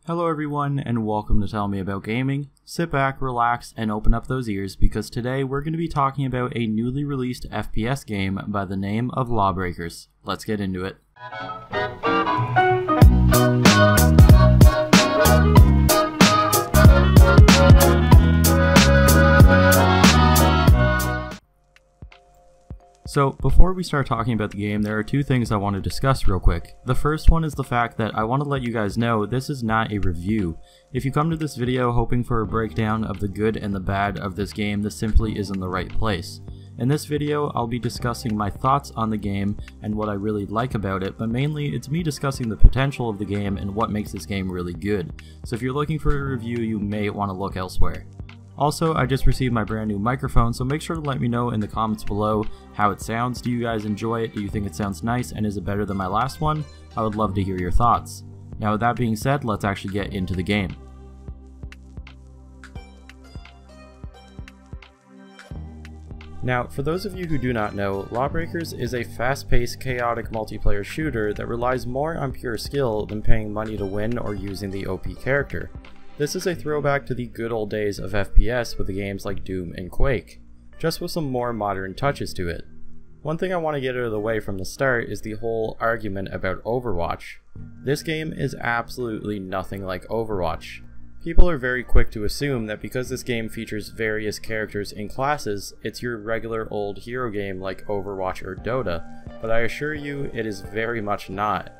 Hello everyone and welcome to Tell Me About Gaming. Sit back, relax, and open up those ears because today we're going to be talking about a newly released FPS game by the name of Lawbreakers. Let's get into it. So, before we start talking about the game, there are two things I want to discuss real quick. The first one is the fact that I want to let you guys know this is not a review. If you come to this video hoping for a breakdown of the good and the bad of this game, this simply isn't the right place. In this video, I'll be discussing my thoughts on the game and what I really like about it, but mainly it's me discussing the potential of the game and what makes this game really good. So if you're looking for a review, you may want to look elsewhere. Also, I just received my brand new microphone, so make sure to let me know in the comments below how it sounds. Do you guys enjoy it? Do you think it sounds nice? And is it better than my last one? I would love to hear your thoughts. Now with that being said, let's actually get into the game. Now, for those of you who do not know, Lawbreakers is a fast-paced, chaotic multiplayer shooter that relies more on pure skill than paying money to win or using the OP character. This is a throwback to the good old days of FPS with the games like Doom and Quake, just with some more modern touches to it. One thing I want to get out of the way from the start is the whole argument about Overwatch. This game is absolutely nothing like Overwatch. People are very quick to assume that because this game features various characters and classes, it's your regular old hero game like Overwatch or Dota, but I assure you it is very much not.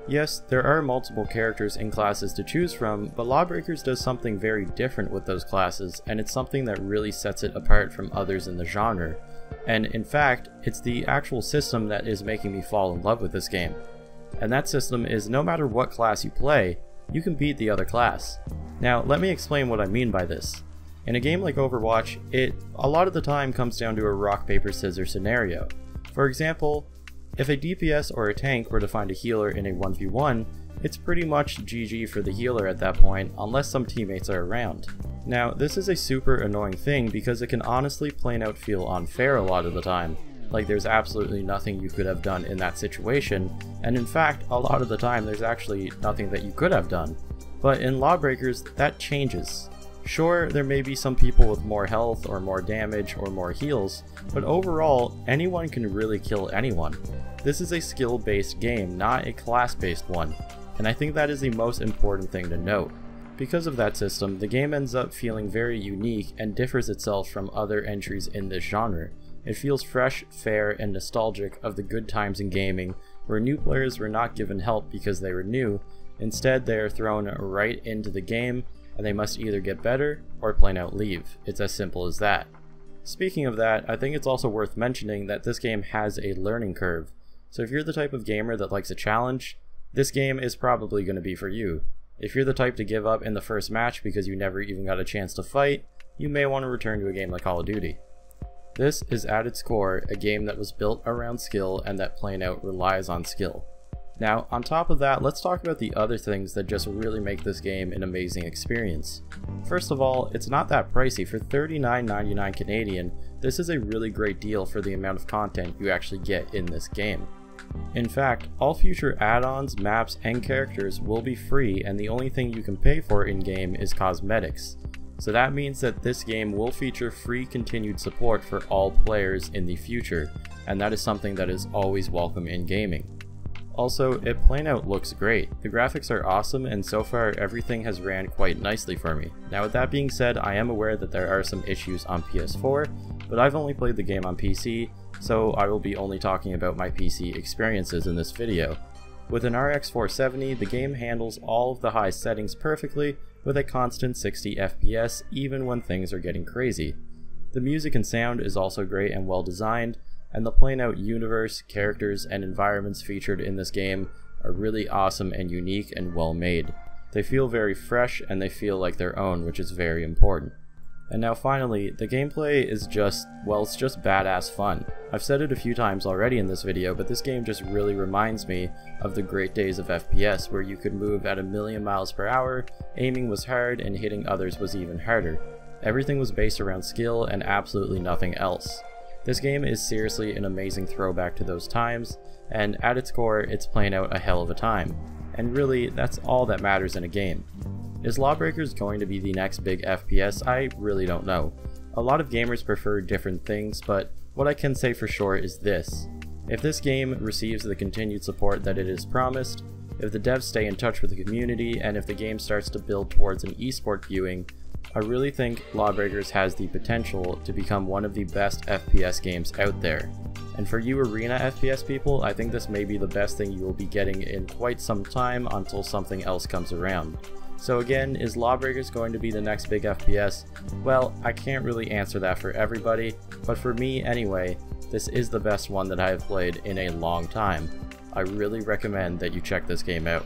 Yes, there are multiple characters and classes to choose from, but Lawbreakers does something very different with those classes, and it's something that really sets it apart from others in the genre. And in fact, it's the actual system that is making me fall in love with this game. And that system is no matter what class you play, you can beat the other class. Now, let me explain what I mean by this. In a game like Overwatch, it a lot of the time comes down to a rock, paper, scissors scenario. For example, if a DPS or a tank were to find a healer in a 1v1, it's pretty much GG for the healer at that point, unless some teammates are around. Now, this is a super annoying thing because it can honestly plain out feel unfair a lot of the time. Like there's absolutely nothing you could have done in that situation, and in fact, a lot of the time there's actually nothing that you could have done. But in Lawbreakers, that changes. Sure, there may be some people with more health or more damage or more heals, but overall, anyone can really kill anyone. This is a skill-based game, not a class-based one, and I think that is the most important thing to note. Because of that system, the game ends up feeling very unique and differs itself from other entries in this genre. It feels fresh, fair, and nostalgic of the good times in gaming, where new players were not given help because they were new. Instead, they are thrown right into the game, and they must either get better or plain out leave. It's as simple as that. Speaking of that, I think it's also worth mentioning that this game has a learning curve. So if you're the type of gamer that likes a challenge, this game is probably going to be for you. If you're the type to give up in the first match because you never even got a chance to fight, you may want to return to a game like Call of Duty. This is at its core a game that was built around skill and that plain out relies on skill. Now, on top of that, let's talk about the other things that just really make this game an amazing experience. First of all, it's not that pricey. For $39.99 Canadian, this is a really great deal for the amount of content you actually get in this game. In fact, all future add-ons, maps, and characters will be free, and the only thing you can pay for in-game is cosmetics. So that means that this game will feature free continued support for all players in the future, and that is something that is always welcome in gaming. Also, it plain out looks great. The graphics are awesome, and so far everything has ran quite nicely for me. Now with that being said, I am aware that there are some issues on PS4, but I've only played the game on PC, so I will be only talking about my PC experiences in this video. With an RX 470, the game handles all of the high settings perfectly with a constant 60 FPS even when things are getting crazy. The music and sound is also great and well designed, and the plain out universe, characters, and environments featured in this game are really awesome and unique and well made. They feel very fresh and they feel like their own, which is very important. And now finally, the gameplay is just, well, it's just badass fun. I've said it a few times already in this video, but this game just really reminds me of the great days of FPS where you could move at 1,000,000 miles per hour, aiming was hard, and hitting others was even harder. Everything was based around skill and absolutely nothing else. This game is seriously an amazing throwback to those times, and at its core, it's playing out a hell of a time. And really, that's all that matters in a game. Is Lawbreakers going to be the next big FPS? I really don't know. A lot of gamers prefer different things, but what I can say for sure is this. If this game receives the continued support that it is promised, if the devs stay in touch with the community, and if the game starts to build towards an esport viewing, I really think Lawbreakers has the potential to become one of the best FPS games out there. And for you arena FPS people, I think this may be the best thing you will be getting in quite some time until something else comes around. So again, is Lawbreakers going to be the next big FPS? Well, I can't really answer that for everybody, but for me anyway, this is the best one that I have played in a long time. I really recommend that you check this game out.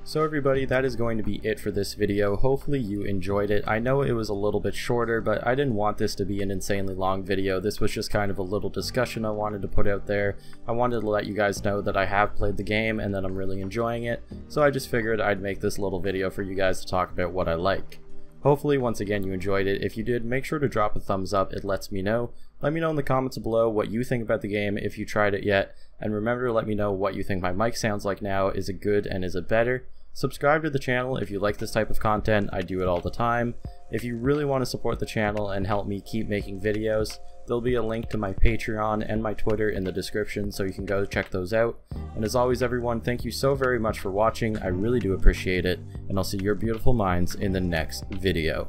So everybody, that is going to be it for this video. Hopefully you enjoyed it. I know it was a little bit shorter, but I didn't want this to be an insanely long video. This was just kind of a little discussion I wanted to put out there. I wanted to let you guys know that I have played the game and that I'm really enjoying it, so I just figured I'd make this little video for you guys to talk about what I like. Hopefully once again you enjoyed it. If you did, make sure to drop a thumbs up, it lets me know. Let me know in the comments below what you think about the game if you tried it yet, and remember to let me know what you think my mic sounds like now. Is it good and is it better? Subscribe to the channel if you like this type of content. I do it all the time. If you really want to support the channel and help me keep making videos, there'll be a link to my Patreon and my Twitter in the description, so you can go check those out. And as always everyone, thank you so very much for watching. I really do appreciate it, and I'll see your beautiful minds in the next video.